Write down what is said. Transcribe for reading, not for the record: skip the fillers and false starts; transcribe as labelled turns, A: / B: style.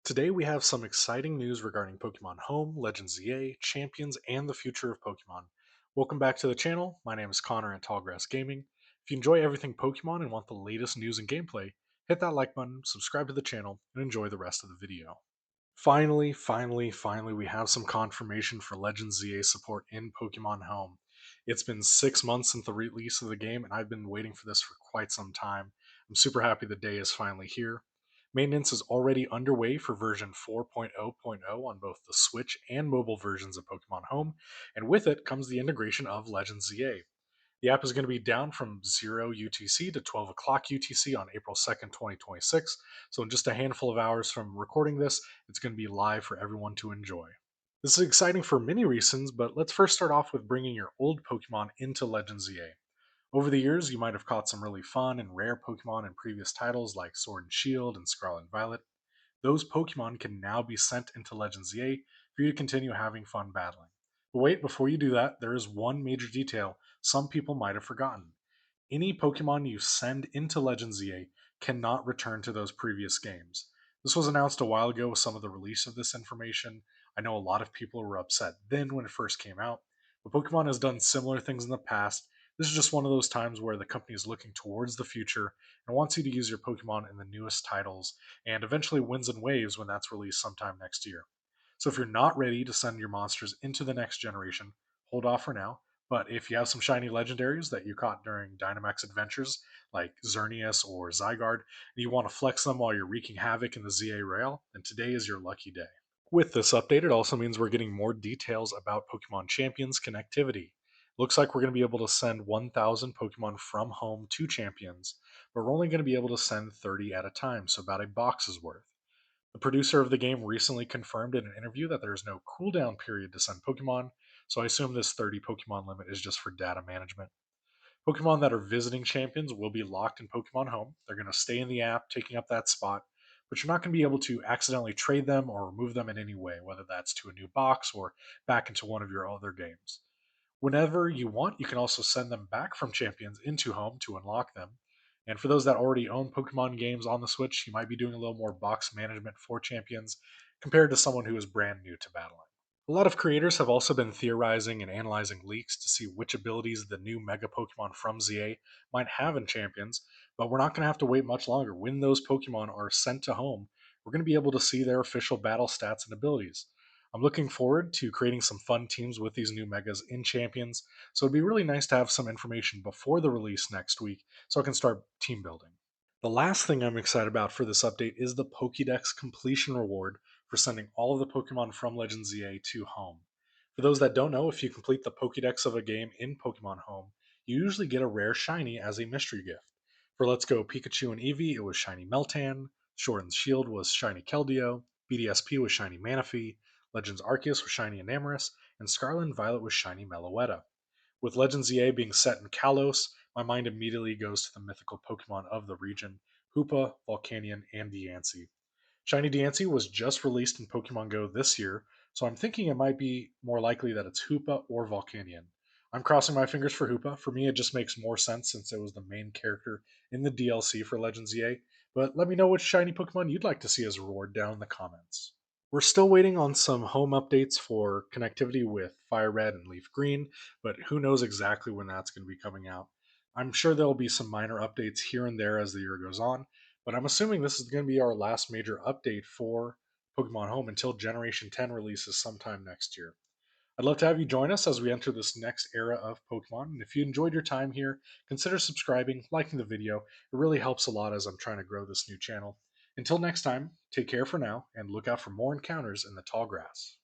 A: Today we have some exciting news regarding Pokemon Home, Legends ZA, Champions, and the future of Pokemon. Welcome back to the channel. My name is Connor at Tallgrass Gaming. If you enjoy everything Pokemon and want the latest news and gameplay, hit that like button, subscribe to the channel, and enjoy the rest of the video. Finally, we have some confirmation for Legends ZA support in Pokemon Home. It's been 6 months since the release of the game, and I've been waiting for this for quite some time. I'm super happy the day is finally here. Maintenance is already underway for version 4.0.0 on both the Switch and mobile versions of Pokemon Home, and with it comes the integration of Legends ZA. The app is going to be down from 0 UTC to 12 o'clock UTC on April 2nd, 2026. So, in just a handful of hours from recording this, it's going to be live for everyone to enjoy. This is exciting for many reasons, but let's first start off with bringing your old Pokemon into Legends ZA. Over the years, you might have caught some really fun and rare Pokemon in previous titles like Sword and Shield and Scarlet and Violet. Those Pokemon can now be sent into Legends ZA for you to continue having fun battling. But wait, before you do that, there is one major detail some people might have forgotten. Any Pokemon you send into Legends ZA cannot return to those previous games. This was announced a while ago with some of the release of this information. I know a lot of people were upset then when it first came out, but Pokemon has done similar things in the past. This is just one of those times where the company is looking towards the future and wants you to use your Pokemon in the newest titles and eventually wins in waves when that's released sometime next year. So if you're not ready to send your monsters into the next generation, hold off for now. But if you have some shiny legendaries that you caught during Dynamax adventures, like Xerneas or Zygarde, and you want to flex them while you're wreaking havoc in the ZA rail, then today is your lucky day. With this update, it also means we're getting more details about Pokemon Champions connectivity. Looks like we're going to be able to send 1,000 Pokemon from home to Champions, but we're only going to be able to send 30 at a time, so about a box's worth. The producer of the game recently confirmed in an interview that there is no cooldown period to send Pokemon, so I assume this 30 Pokemon limit is just for data management. Pokemon that are visiting champions will be locked in Pokemon Home. They're going to stay in the app, taking up that spot, but you're not going to be able to accidentally trade them or remove them in any way, whether that's to a new box or back into one of your other games. Whenever you want, you can also send them back from Champions into Home to unlock them. And for those that already own Pokemon games on the Switch, you might be doing a little more box management for Champions compared to someone who is brand new to battling. A lot of creators have also been theorizing and analyzing leaks to see which abilities the new Mega Pokemon from ZA might have in Champions, but we're not going to have to wait much longer. When those Pokemon are sent to home, we're going to be able to see their official battle stats and abilities. I'm looking forward to creating some fun teams with these new Megas in Champions, so it'd be really nice to have some information before the release next week so I can start team building. The last thing I'm excited about for this update is the Pokédex completion reward for sending all of the Pokemon from Legends ZA to home. For those that don't know, if you complete the Pokédex of a game in Pokemon Home, you usually get a rare shiny as a mystery gift. For Let's Go Pikachu and Eevee, it was shiny Meltan, Sword and Shield was shiny Keldeo, BDSP was shiny Manaphy, Legends Arceus was shiny Enamorus, and Scarlet and Violet was shiny Meloetta. With Legends EA being set in Kalos, my mind immediately goes to the mythical Pokemon of the region, Hoopa, Volcanion, and Deancey. Shiny Deancey was just released in Pokemon Go this year, so I'm thinking it might be more likely that it's Hoopa or Volcanion. I'm crossing my fingers for Hoopa. For me, it just makes more sense since it was the main character in the DLC for Legends EA. But let me know which shiny Pokemon you'd like to see as a reward down in the comments. We're still waiting on some home updates for connectivity with Fire Red and Leaf Green, but who knows exactly when that's going to be coming out. I'm sure there'll be some minor updates here and there as the year goes on, but I'm assuming this is going to be our last major update for Pokemon Home until Generation 10 releases sometime next year. I'd love to have you join us as we enter this next era of Pokemon. And if you enjoyed your time here, consider subscribing, liking the video. It really helps a lot as I'm trying to grow this new channel. Until next time, take care for now and look out for more encounters in the tall grass.